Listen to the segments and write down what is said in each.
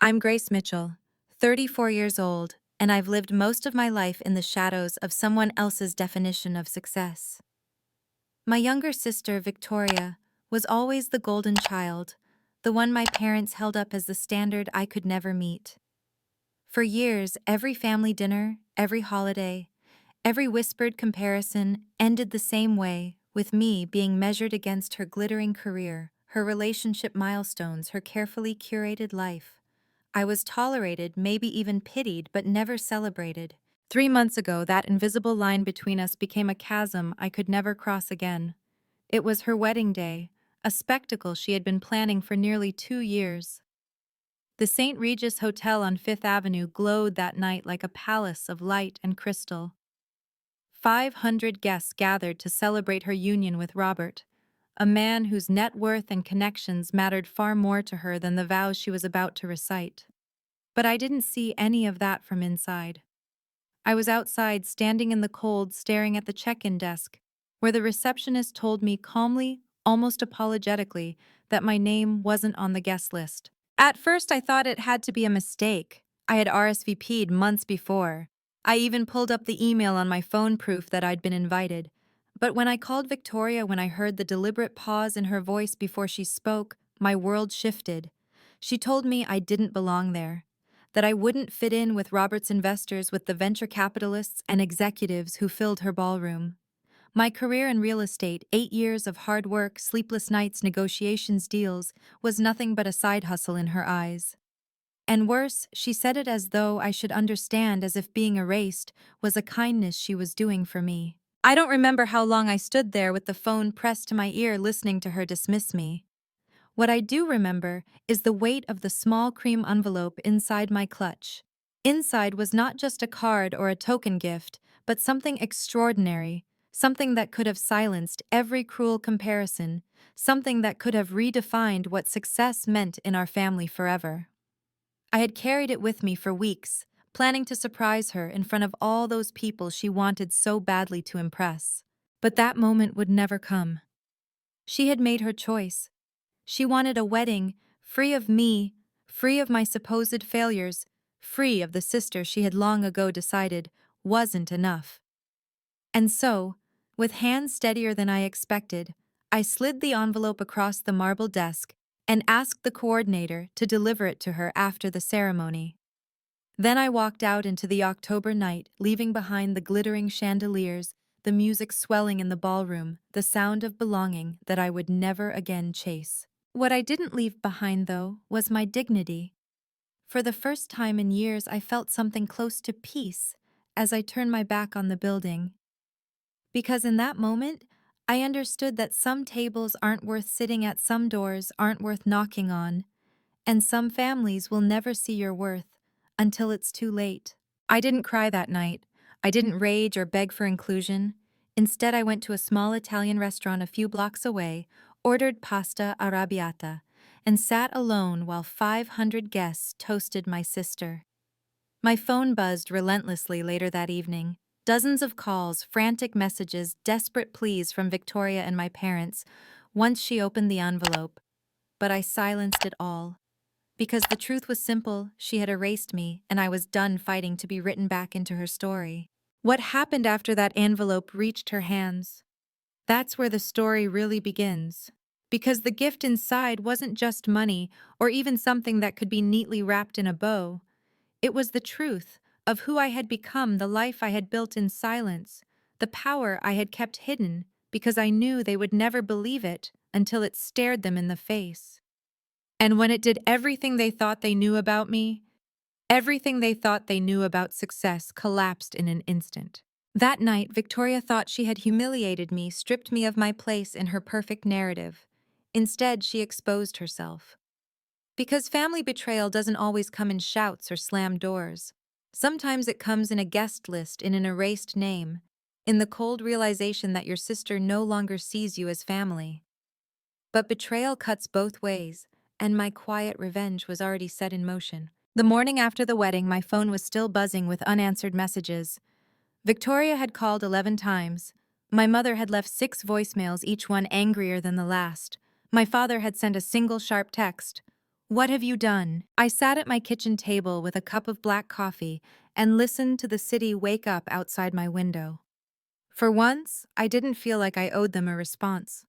I'm Grace Mitchell, 34 years old, and I've lived most of my life in the shadows of someone else's definition of success. My younger sister, Victoria, was always the golden child, the one my parents held up as the standard I could never meet. For years, every family dinner, every holiday, every whispered comparison ended the same way, with me being measured against her glittering career, her relationship milestones, her carefully curated life. I was tolerated, maybe even pitied, but never celebrated. 3 months ago, that invisible line between us became a chasm I could never cross again. It was her wedding day, a spectacle she had been planning for nearly 2 years. The St. Regis Hotel on Fifth Avenue glowed that night like a palace of light and crystal. 500 guests gathered to celebrate her union with Robert, a man whose net worth and connections mattered far more to her than the vows she was about to recite. But I didn't see any of that from inside. I was outside, standing in the cold, staring at the check-in desk, where the receptionist told me calmly, almost apologetically, that my name wasn't on the guest list. At first, I thought it had to be a mistake. I had RSVP'd months before. I even pulled up the email on my phone, proof that I'd been invited. But when I called Victoria, when I heard the deliberate pause in her voice before she spoke, my world shifted. She told me I didn't belong there, that I wouldn't fit in with Robert's investors, with the venture capitalists and executives who filled her ballroom. My career in real estate, 8 years of hard work, sleepless nights, negotiations, deals, was nothing but a side hustle in her eyes. And worse, she said it as though I should understand, as if being erased was a kindness she was doing for me. I don't remember how long I stood there with the phone pressed to my ear, listening to her dismiss me. What I do remember is the weight of the small cream envelope inside my clutch. Inside was not just a card or a token gift, but something extraordinary, something that could have silenced every cruel comparison, something that could have redefined what success meant in our family forever. I had carried it with me for weeks, planning to surprise her in front of all those people she wanted so badly to impress. But that moment would never come. She had made her choice. She wanted a wedding, free of me, free of my supposed failures, free of the sister she had long ago decided wasn't enough. And so, with hands steadier than I expected, I slid the envelope across the marble desk and asked the coordinator to deliver it to her after the ceremony. Then I walked out into the October night, leaving behind the glittering chandeliers, the music swelling in the ballroom, the sound of belonging that I would never again chase. What I didn't leave behind, though, was my dignity. For the first time in years, I felt something close to peace as I turned my back on the building. Because in that moment, I understood that some tables aren't worth sitting at, some doors aren't worth knocking on, and some families will never see your worth until it's too late. I didn't cry that night. I didn't rage or beg for inclusion. Instead, I went to a small Italian restaurant a few blocks away, ordered pasta arrabbiata, and sat alone while 500 guests toasted my sister. My phone buzzed relentlessly later that evening. Dozens of calls, frantic messages, desperate pleas from Victoria and my parents once she opened the envelope. But I silenced it all. Because the truth was simple, she had erased me, and I was done fighting to be written back into her story. What happened after that envelope reached her hands? That's where the story really begins. Because the gift inside wasn't just money or even something that could be neatly wrapped in a bow. It was the truth of who I had become, the life I had built in silence, the power I had kept hidden because I knew they would never believe it until it stared them in the face. And when it did, everything they thought they knew about me, everything they thought they knew about success, collapsed in an instant. That night, Victoria thought she had humiliated me, stripped me of my place in her perfect narrative. Instead, she exposed herself. Because family betrayal doesn't always come in shouts or slammed doors. Sometimes it comes in a guest list, in an erased name, in the cold realization that your sister no longer sees you as family. But betrayal cuts both ways, and my quiet revenge was already set in motion. The morning after the wedding, my phone was still buzzing with unanswered messages. Victoria had called 11 times. My mother had left 6 voicemails, each one angrier than the last. My father had sent a single sharp text. What have you done? I sat at my kitchen table with a cup of black coffee and listened to the city wake up outside my window. For once, I didn't feel like I owed them a response.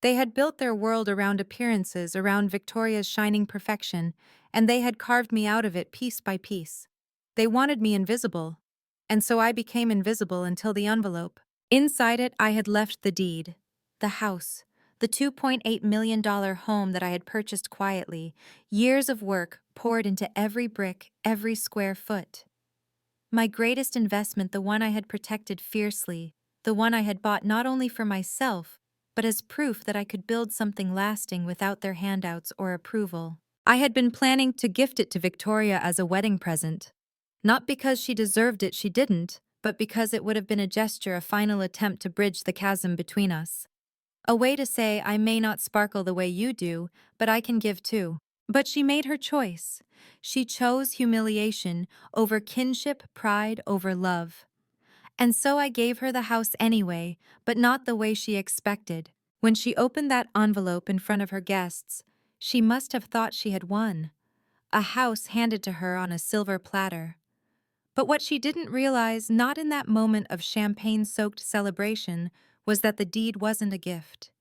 They had built their world around appearances, around Victoria's shining perfection, and they had carved me out of it piece by piece. They wanted me invisible, and so I became invisible until the envelope. Inside it, I had left the deed, the house, the $2.8 million home that I had purchased quietly, years of work poured into every brick, every square foot. My greatest investment, the one I had protected fiercely, the one I had bought not only for myself, but as proof that I could build something lasting without their handouts or approval. I had been planning to gift it to Victoria as a wedding present. Not because she deserved it, she didn't, but because it would have been a gesture, a final attempt to bridge the chasm between us. A way to say, I may not sparkle the way you do, but I can give too. But she made her choice. She chose humiliation over kinship, pride over love. And so I gave her the house anyway, but not the way she expected. When she opened that envelope in front of her guests, she must have thought she had won. A house handed to her on a silver platter. But what she didn't realize, not in that moment of champagne-soaked celebration, was that the deed wasn't a gift.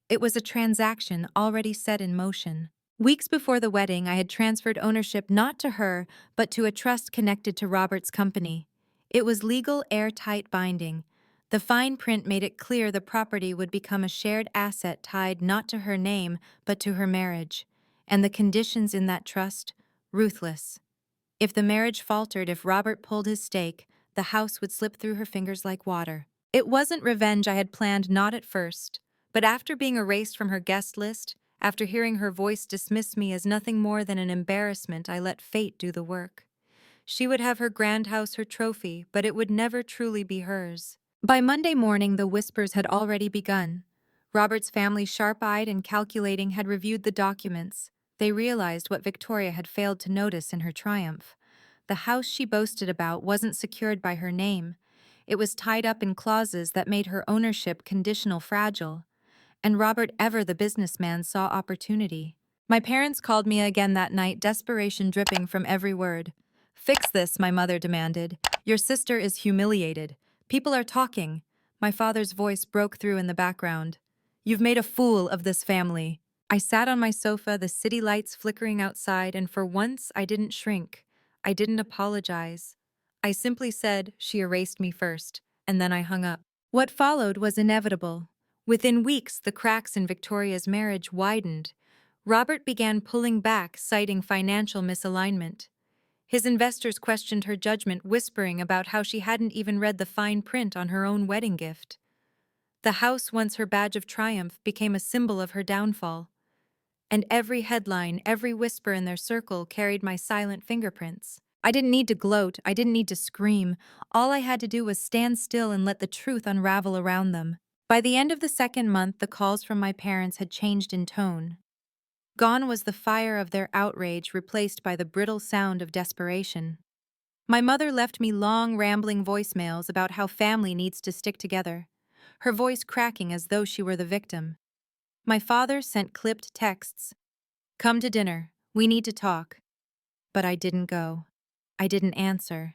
It was a transaction already set in motion. Weeks before the wedding, I had transferred ownership not to her, but to a trust connected to Robert's company. It was legal, airtight binding. The fine print made it clear the property would become a shared asset tied not to her name, but to her marriage. And the conditions in that trust, ruthless. If the marriage faltered, if Robert pulled his stake, the house would slip through her fingers like water. It wasn't revenge I had planned, not at first. But after being erased from her guest list, after hearing her voice dismiss me as nothing more than an embarrassment, I let fate do the work. She would have her grand house, her trophy, but it would never truly be hers. By Monday morning, the whispers had already begun. Robert's family, sharp-eyed and calculating, had reviewed the documents. They realized what Victoria had failed to notice in her triumph. The house she boasted about wasn't secured by her name. It was tied up in clauses that made her ownership conditional, fragile. And Robert, ever the businessman, saw opportunity. My parents called me again that night, desperation dripping from every word. "Fix this," my mother demanded. "Your sister is humiliated. People are talking." My father's voice broke through in the background. "You've made a fool of this family." I sat on my sofa, the city lights flickering outside, and for once I didn't shrink. I didn't apologize. I simply said, "She erased me first," and then I hung up. What followed was inevitable. Within weeks, the cracks in Victoria's marriage widened. Robert began pulling back, citing financial misalignment. His investors questioned her judgment, whispering about how she hadn't even read the fine print on her own wedding gift. The house, once her badge of triumph, became a symbol of her downfall. And every headline, every whisper in their circle carried my silent fingerprints. I didn't need to gloat, I didn't need to scream. All I had to do was stand still and let the truth unravel around them. By the end of the second month, the calls from my parents had changed in tone. Gone was the fire of their outrage, replaced by the brittle sound of desperation. My mother left me long, rambling voicemails about how family needs to stick together, her voice cracking as though she were the victim. My father sent clipped texts. "Come to dinner. We need to talk." But I didn't go. I didn't answer.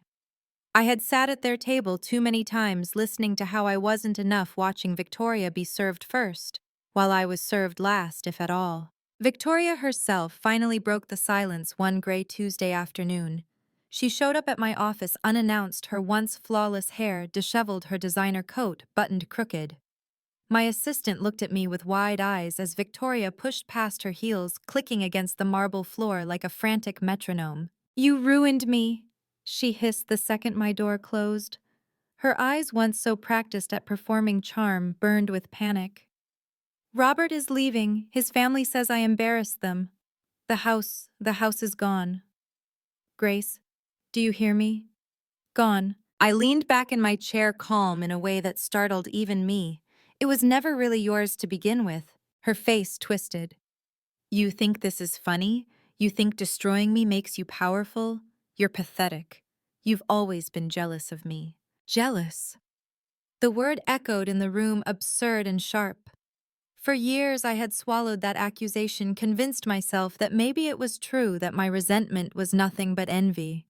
I had sat at their table too many times, listening to how I wasn't enough, watching Victoria be served first, while I was served last, if at all. Victoria herself finally broke the silence one gray Tuesday afternoon. She showed up at my office unannounced, her once flawless hair disheveled, her designer coat buttoned crooked. My assistant looked at me with wide eyes as Victoria pushed past her heels, clicking against the marble floor like a frantic metronome. "You ruined me," she hissed the second my door closed. Her eyes, once so practiced at performing charm, burned with panic. "Robert is leaving. His family says I embarrassed them. The house is gone. Grace, do you hear me? Gone." I leaned back in my chair, calm in a way that startled even me. "It was never really yours to begin with." Her face twisted. "You think this is funny? You think destroying me makes you powerful? You're pathetic. You've always been jealous of me." Jealous? The word echoed in the room, absurd and sharp. For years, I had swallowed that accusation, convinced myself that maybe it was true that my resentment was nothing but envy.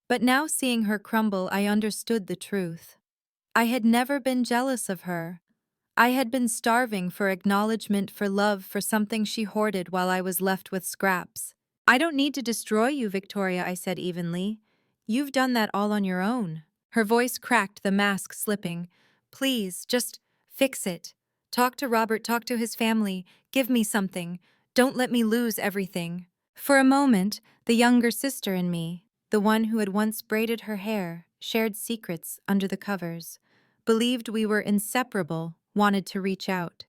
But now, seeing her crumble, I understood the truth. I had never been jealous of her. I had been starving for acknowledgement, for love, for something she hoarded while I was left with scraps. "I don't need to destroy you, Victoria," I said evenly. "You've done that all on your own." Her voice cracked, the mask slipping. "Please, just fix it. Talk to Robert, talk to his family. Give me something. Don't let me lose everything." For a moment, the younger sister in me, the one who had once braided her hair, shared secrets under the covers, believed we were inseparable, wanted to reach out.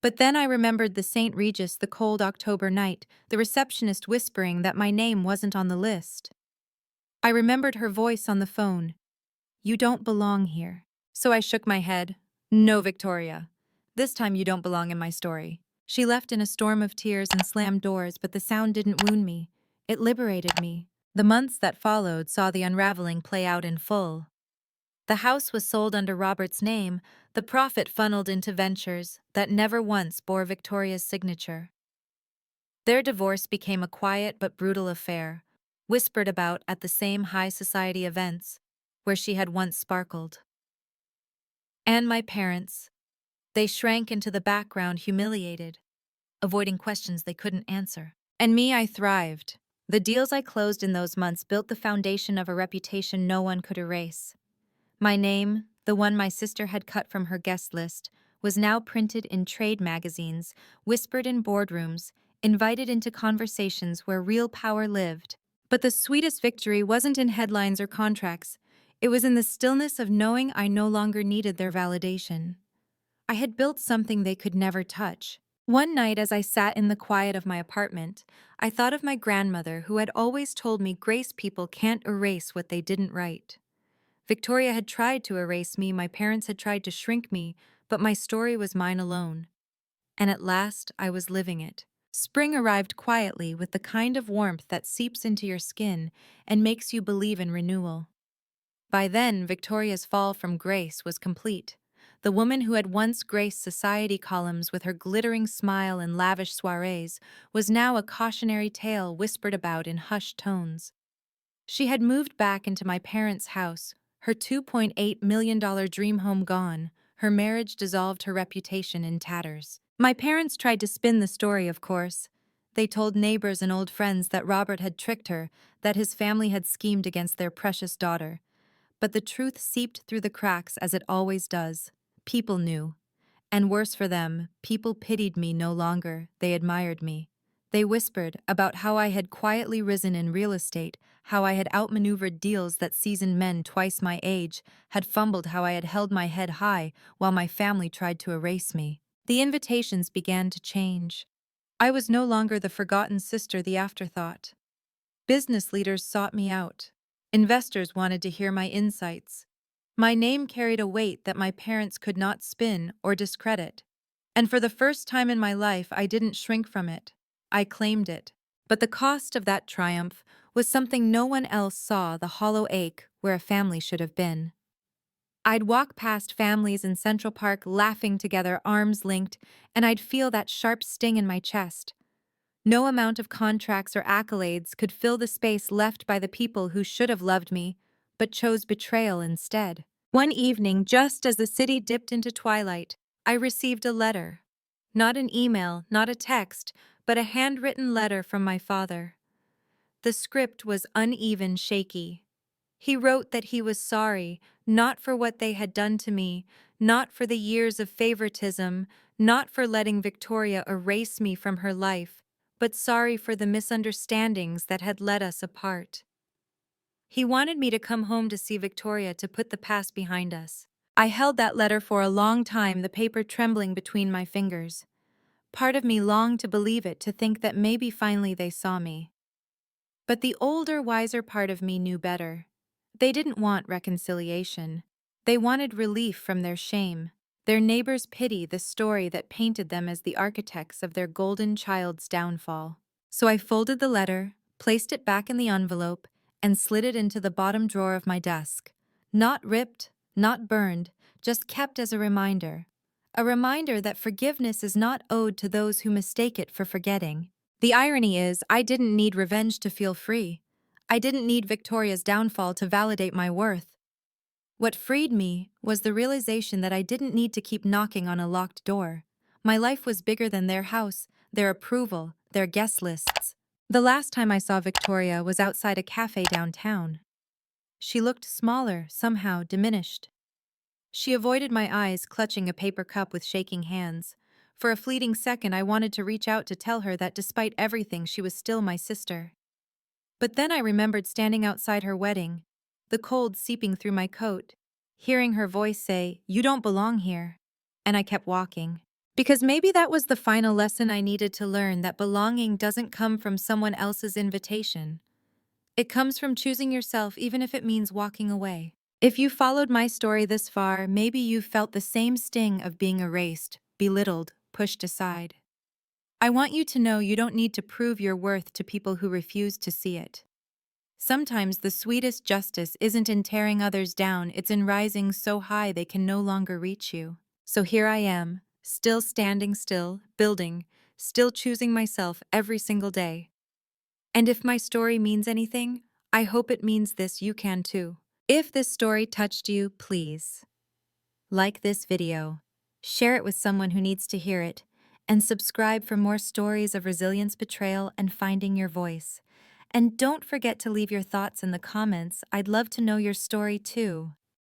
But then I remembered the St. Regis, the cold October night, the receptionist whispering that my name wasn't on the list. I remembered her voice on the phone. "You don't belong here." So I shook my head. "No, Victoria. This time you don't belong in my story." She left in a storm of tears and slammed doors, but the sound didn't wound me. It liberated me. The months that followed saw the unraveling play out in full. The house was sold under Robert's name, the profit funneled into ventures that never once bore Victoria's signature. Their divorce became a quiet but brutal affair, whispered about at the same high society events where she had once sparkled. And my parents, they shrank into the background, humiliated, avoiding questions they couldn't answer. And me, I thrived. The deals I closed in those months built the foundation of a reputation no one could erase. My name, the one my sister had cut from her guest list, was now printed in trade magazines, whispered in boardrooms, invited into conversations where real power lived. But the sweetest victory wasn't in headlines or contracts. It was in the stillness of knowing I no longer needed their validation. I had built something they could never touch. One night, as I sat in the quiet of my apartment, I thought of my grandmother, who had always told me grace people can't erase what they didn't write. Victoria had tried to erase me, my parents had tried to shrink me, but my story was mine alone. And at last, I was living it. Spring arrived quietly, with the kind of warmth that seeps into your skin and makes you believe in renewal. By then, Victoria's fall from grace was complete. The woman who had once graced society columns with her glittering smile and lavish soirees was now a cautionary tale whispered about in hushed tones. She had moved back into my parents' house, her $2.8 million dream home gone, her marriage dissolved, her reputation in tatters. My parents tried to spin the story, of course. They told neighbors and old friends that Robert had tricked her, that his family had schemed against their precious daughter. But the truth seeped through the cracks, as it always does. People knew. And worse for them, people pitied me no longer, they admired me. They whispered about how I had quietly risen in real estate, how I had outmaneuvered deals that seasoned men twice my age, had fumbled, how I had held my head high while my family tried to erase me. The invitations began to change. I was no longer the forgotten sister, the afterthought. Business leaders sought me out. Investors wanted to hear my insights. My name carried a weight that my parents could not spin or discredit. And for the first time in my life, I didn't shrink from it. I claimed it. But the cost of that triumph was something no one else saw, the hollow ache where a family should have been. I'd walk past families in Central Park laughing together, arms linked, and I'd feel that sharp sting in my chest. No amount of contracts or accolades could fill the space left by the people who should have loved me, but chose betrayal instead. One evening, just as the city dipped into twilight, I received a letter. Not an email, not a text, but a handwritten letter from my father. The script was uneven, shaky. He wrote that he was sorry, not for what they had done to me, not for the years of favoritism, not for letting Victoria erase me from her life, but sorry for the misunderstandings that had led us apart. He wanted me to come home to see Victoria, to put the past behind us. I held that letter for a long time, the paper trembling between my fingers. Part of me longed to believe it, to think that maybe finally they saw me. But the older, wiser part of me knew better. They didn't want reconciliation. They wanted relief from their shame, their neighbors' pity, the story that painted them as the architects of their golden child's downfall. So I folded the letter, placed it back in the envelope, and slid it into the bottom drawer of my desk. Not ripped, not burned, just kept as a reminder. A reminder that forgiveness is not owed to those who mistake it for forgetting. The irony is, I didn't need revenge to feel free. I didn't need Victoria's downfall to validate my worth. What freed me was the realization that I didn't need to keep knocking on a locked door. My life was bigger than their house, their approval, their guest lists. The last time I saw Victoria was outside a cafe downtown. She looked smaller, somehow diminished. She avoided my eyes, clutching a paper cup with shaking hands. For a fleeting second, I wanted to reach out to tell her that despite everything, she was still my sister. But then I remembered standing outside her wedding, the cold seeping through my coat, hearing her voice say, "You don't belong here." And I kept walking. Because maybe that was the final lesson I needed to learn, that belonging doesn't come from someone else's invitation. It comes from choosing yourself, even if it means walking away. If you followed my story this far, maybe you've felt the same sting of being erased, belittled, pushed aside. I want you to know you don't need to prove your worth to people who refuse to see it. Sometimes the sweetest justice isn't in tearing others down, it's in rising so high they can no longer reach you. So here I am, still standing still, building, still choosing myself every single day. And if my story means anything, I hope it means this: you can too. If this story touched you, please like this video, share it with someone who needs to hear it, and subscribe for more stories of resilience, betrayal, and finding your voice. And don't forget to leave your thoughts in the comments. I'd love to know your story too.